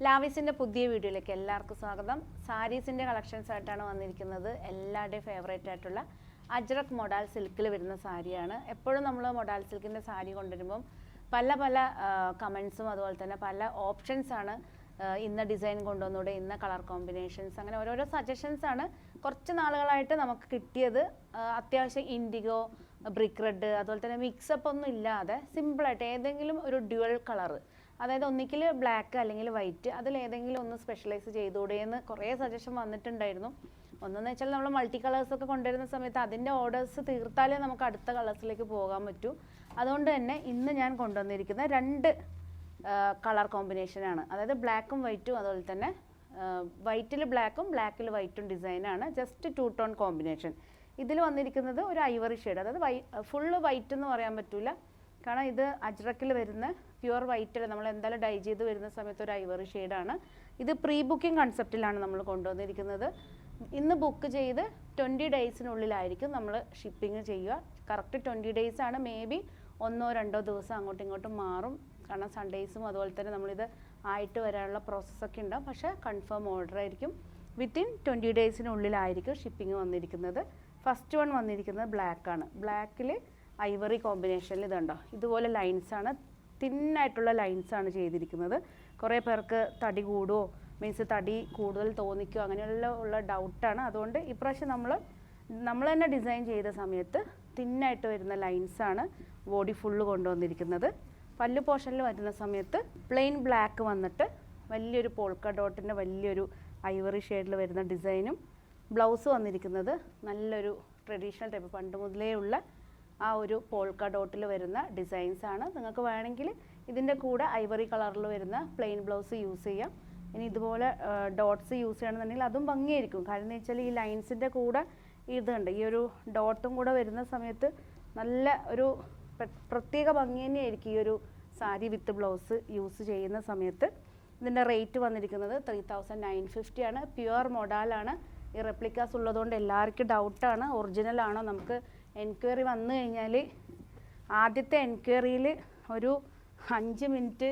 ലാവിസിന്റെ പുതിയ വീഡിയോയിലേക്ക് എല്ലാവർക്കും സ്വാഗതം. സാരീസിന്റെ കളക്ഷൻസ് ആയിട്ടാണ് വന്നിരിക്കുന്നത്. എല്ലാവരുടെയും ഫേവറേറ്റ് ആയിട്ടുള്ള അജ്രക് മൊഡാൽ സിൽക്കിൽ വരുന്ന സാരിയാണ്. എപ്പോഴും നമ്മൾ മൊഡാൽ സിൽക്കിന്റെ സാരി കൊണ്ടുവരുമ്പം പല കമൻസും അതുപോലെ തന്നെ പല ഓപ്ഷൻസ് ആണ്. ഇന്ന ഡിസൈൻ കൊണ്ടുവന്നൂടെ, ഇന്ന കളർ കോമ്പിനേഷൻസ്, അങ്ങനെ ഓരോരോ സജഷൻസ് ആണ് കുറച്ച് നാളുകളായിട്ട് നമുക്ക് കിട്ടിയത്. അത്യാവശ്യം ഇൻഡിഗോ, ബ്രിക്ക് റെഡ്, അതുപോലെ തന്നെ മിക്സപ്പ് ഒന്നും ഇല്ലാതെ സിമ്പിളായിട്ട് ഏതെങ്കിലും ഒരു ഡ്യുവൽ കളറ്, അതായത് ഒന്നിക്കിൽ ബ്ലാക്ക് അല്ലെങ്കിൽ വൈറ്റ്, അതിലേതെങ്കിലും ഒന്ന് സ്പെഷ്യലൈസ് ചെയ്തുകൂടെയെന്ന് കുറേ സജഷൻ വന്നിട്ടുണ്ടായിരുന്നു. ഒന്നെന്ന് വെച്ചാൽ നമ്മൾ മൾട്ടി കളേഴ്സൊക്കെ കൊണ്ടുവരുന്ന സമയത്ത് അതിൻ്റെ ഓർഡേഴ്സ് തീർത്താലേ നമുക്ക് അടുത്ത കളേഴ്സിലേക്ക് പോകാൻ പറ്റൂ. അതുകൊണ്ട് തന്നെ ഇന്ന് ഞാൻ കൊണ്ടുവന്നിരിക്കുന്ന രണ്ട് കളർ കോമ്പിനേഷനാണ്. അതായത് ബ്ലാക്കും വൈറ്റും, അതുപോലെ തന്നെ വൈറ്റിൽ ബ്ലാക്കും ബ്ലാക്കിൽ വൈറ്റും ഡിസൈനാണ്. Just 2 tone combination. ഇതിൽ വന്നിരിക്കുന്നത് ഒരു ഐവറി ഷെയ്ഡ്, അതായത് ഫുള്ള് വൈറ്റ് എന്ന് പറയാൻ പറ്റില്ല, കാരണം ഇത് അജ്രക്കിൽ വരുന്ന പ്യുവർ വൈറ്റിൽ നമ്മൾ എന്തായാലും ഡൈ ചെയ്ത് വരുന്ന സമയത്ത് ഒരു ഐവറി ഷെയ്ഡാണ്. ഇത് പ്രീ ബുക്കിംഗ് കൺസെപ്റ്റിലാണ് നമ്മൾ കൊണ്ടുവന്നിരിക്കുന്നത്. ഇന്ന് ബുക്ക് ചെയ്ത് 20 ഡേയ്സിനുള്ളിലായിരിക്കും നമ്മൾ ഷിപ്പിംഗ് ചെയ്യുക. കറക്റ്റ് 20 ഡേയ്സ് ആണ്. മേ ബി 1-2 ദിവസം അങ്ങോട്ടും ഇങ്ങോട്ടും മാറും, കാരണം സൺഡേയ്സും അതുപോലെ തന്നെ നമ്മളിത് ആയിട്ട് വരാനുള്ള പ്രോസസ്സൊക്കെ ഉണ്ടാവും. പക്ഷേ കൺഫേം ഓർഡർ ആയിരിക്കും. വിത്തിൻ 20 ഡേയ്സിനുള്ളിലായിരിക്കും ഷിപ്പിംഗ് വന്നിരിക്കുന്നത്. ഫസ്റ്റ് വൺ വന്നിരിക്കുന്നത് ബ്ലാക്കാണ്. ബ്ലാക്കിൽ ഐവറി കോമ്പിനേഷനിൽ ഇതുണ്ടോ, ഇതുപോലെ ലൈൻസാണ്, തിന്നായിട്ടുള്ള ലൈൻസാണ് ചെയ്തിരിക്കുന്നത്. കുറേ പേർക്ക് തടി കൂടുമോ, മീൻസ് തടി കൂടുതൽ തോന്നിക്കുമോ, അങ്ങനെയുള്ള ഡൗട്ടാണ്. അതുകൊണ്ട് ഇപ്രാവശ്യം നമ്മൾ തന്നെ ഡിസൈൻ ചെയ്ത സമയത്ത് തിന്നായിട്ട് വരുന്ന ലൈൻസാണ് ബോഡി ഫുള്ള് കൊണ്ടുവന്നിരിക്കുന്നത്. പല്ല് പോർഷനിൽ വരുന്ന സമയത്ത് പ്ലെയിൻ ബ്ലാക്ക് വന്നിട്ട് വലിയൊരു പോൾക്ക ഡോട്ടിൻ്റെ വലിയൊരു ഐവറി ഷെയ്ഡിൽ വരുന്ന ഡിസൈനും, ബ്ലൗസ് വന്നിരിക്കുന്നത് നല്ലൊരു ട്രഡീഷണൽ ടൈപ്പ് പണ്ട് മുതലേ ഉള്ള ആ ഒരു പോൾക്ക ഡോട്ടിൽ വരുന്ന ഡിസൈൻസാണ്. നിങ്ങൾക്ക് വേണമെങ്കിൽ ഇതിൻ്റെ കൂടെ ഐവറി കളറിൽ വരുന്ന പ്ലെയിൻ ബ്ലൗസ് യൂസ് ചെയ്യാം. ഇനി ഇതുപോലെ ഡോട്ട്സ് യൂസ് ചെയ്യണമെന്നുണ്ടെങ്കിൽ അതും ഭംഗിയായിരിക്കും. കാരണം എന്ന് വെച്ചാൽ ഈ ലൈൻസിൻ്റെ കൂടെ ഇതുണ്ട്, ഈ ഒരു ഡോട്ടും കൂടെ വരുന്ന സമയത്ത് നല്ല ഒരു പ്രത്യേക ഭംഗി തന്നെയായിരിക്കും ഈ ഒരു സാരി വിത്ത് ബ്ലൗസ് യൂസ് ചെയ്യുന്ന സമയത്ത്. ഇതിൻ്റെ റേറ്റ് വന്നിരിക്കുന്നത് 3950 ആണ്. പ്യുവർ മൊഡാലാണ്. ഈ റെപ്ലിക്കാസ് ഉള്ളതുകൊണ്ട് എല്ലാവർക്കും ഡൗട്ടാണ് ഒറിജിനൽ ആണോ. നമുക്ക് എൻക്വയറി വന്നു കഴിഞ്ഞാൽ ആദ്യത്തെ എൻക്വയറിയിൽ ഒരു 5 മിനിറ്റ്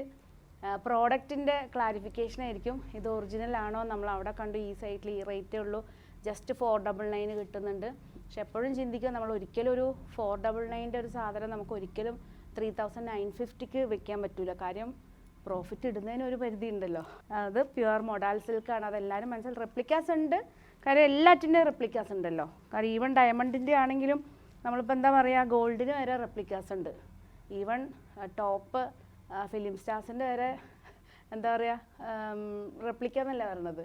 പ്രോഡക്റ്റിൻ്റെ ക്ലാരിഫിക്കേഷൻ ആയിരിക്കും. ഇത് ഒറിജിനൽ ആണോ, നമ്മൾ അവിടെ കണ്ടു ഈ സൈറ്റിൽ ഈ റേറ്റേ ഉള്ളൂ, ജസ്റ്റ് 499 കിട്ടുന്നുണ്ട്. പക്ഷെ എപ്പോഴും ചിന്തിക്കുക, നമ്മൾ ഒരിക്കലും ഒരു 499 ഒരു സാധനം നമുക്ക് ഒരിക്കലും 3950 വെക്കാൻ പറ്റില്ല. കാര്യം പ്രോഫിറ്റ് ഇടുന്നതിന് ഒരു പരിധി ഉണ്ടല്ലോ. അത് പ്യുവർ മൊഡാൽ സിൽക്കാണ്. അതെല്ലാവരും മനസ്സിൽ റെപ്ലിക്കാസ് ഉണ്ട്, കാര്യം എല്ലാറ്റിൻ്റെയും റെപ്ലിക്കാസ് ഉണ്ടല്ലോ. കാരണം ഈവൻ ഡയമണ്ടിൻ്റെ ആണെങ്കിലും നമ്മളിപ്പോൾ എന്താ പറയുക, ഗോൾഡിന് വരെ റെപ്ലിക്കാസ് ഉണ്ട്. ഈവൻ ടോപ്പ് ഫിലിം സ്റ്റാർസിൻ്റെ വരെ എന്താ പറയുക റെപ്ലിക്ക എന്നല്ല പറയണത്.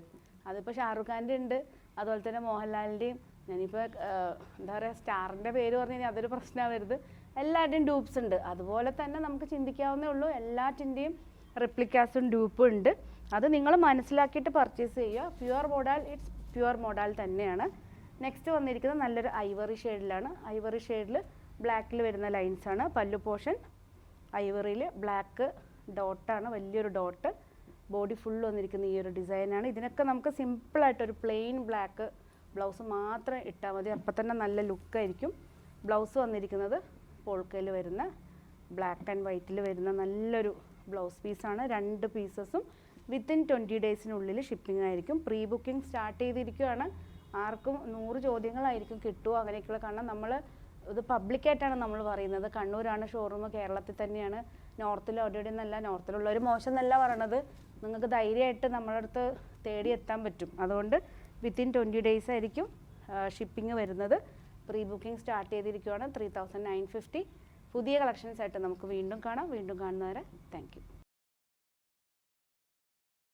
അതിപ്പോൾ ഷാറുഖ് ഖാൻ്റെ ഉണ്ട്, അതുപോലെ തന്നെ മോഹൻലാലിൻ്റെയും. ഞാനിപ്പോൾ എന്താ പറയുക സ്റ്റാറിൻ്റെ പേര് പറഞ്ഞു കഴിഞ്ഞാൽ അതൊരു പ്രശ്നമാവരുത്. എല്ലാവരുടെയും ഡ്യൂപ്സ് ഉണ്ട്. അതുപോലെ തന്നെ നമുക്ക് ചിന്തിക്കാവുന്നേ ഉള്ളൂ, എല്ലാറ്റിൻ്റെയും റെപ്ലിക്കാസും ഡ്യൂപ്പും ഉണ്ട്. അത് നിങ്ങൾ മനസ്സിലാക്കിയിട്ട് പർച്ചേസ് ചെയ്യുക. Pure modal, it's pure modal തന്നെയാണ്. നെക്സ്റ്റ് വന്നിരിക്കുന്നത് നല്ലൊരു ഐവറി ഷെയ്ഡിലാണ്. ഐവറി ഷെയ്ഡിൽ ബ്ലാക്കിൽ വരുന്ന ലൈൻസാണ്. പല്ലു പോർഷൻ ഐവറിയിൽ ബ്ലാക്ക് ഡോട്ടാണ്, വലിയൊരു ഡോട്ട്. ബോഡി ഫുൾ വന്നിരിക്കുന്ന ഈ ഒരു ഡിസൈനാണ്. ഇതിനൊക്കെ നമുക്ക് സിമ്പിളായിട്ടൊരു പ്ലെയിൻ ബ്ലാക്ക് ബ്ലൗസ് മാത്രം ഇട്ടാൽ മതി, അപ്പം തന്നെ നല്ല ലുക്കായിരിക്കും. ബ്ലൗസ് വന്നിരിക്കുന്നത് പോൾക്കയിൽ വരുന്ന ബ്ലാക്ക് ആൻഡ് വൈറ്റിൽ വരുന്ന നല്ലൊരു ബ്ലൗസ് പീസാണ്. 2 പീസസും വിത്തിൻ 20 ഡേയ്സിനുള്ളിൽ ഷിപ്പിംഗ് ആയിരിക്കും. പ്രീ ബുക്കിംഗ് സ്റ്റാർട്ട് ചെയ്തിരിക്കുകയാണ്. ആർക്കും 100 ചോദ്യങ്ങളായിരിക്കും കിട്ടുമോ അങ്ങനെയൊക്കെയുള്ള. കാരണം നമ്മൾ ഇത് പബ്ലിക്കായിട്ടാണ് നമ്മൾ പറയുന്നത്. കണ്ണൂരാണ് ഷോറൂം, കേരളത്തിൽ തന്നെയാണ്. നോർത്തിൽ ഓൾറെഡി എന്നല്ല, നോർത്തിലുള്ളവർ മോശം എന്നല്ല പറയണത്. നിങ്ങൾക്ക് ധൈര്യമായിട്ട് നമ്മളെ അടുത്ത് തേടി എത്താൻ പറ്റും. അതുകൊണ്ട് വിത്തിൻ 20 ഡേയ്സ് ആയിരിക്കും ഷിപ്പിംഗ് വരുന്നത്. പ്രീ ബുക്കിംഗ് സ്റ്റാർട്ട് ചെയ്തിരിക്കുകയാണ്. 3950. പുതിയ കളക്ഷൻസ് ആയിട്ട് നമുക്ക് വീണ്ടും കാണാം. വീണ്ടും കാണുന്നവരെ താങ്ക് യു.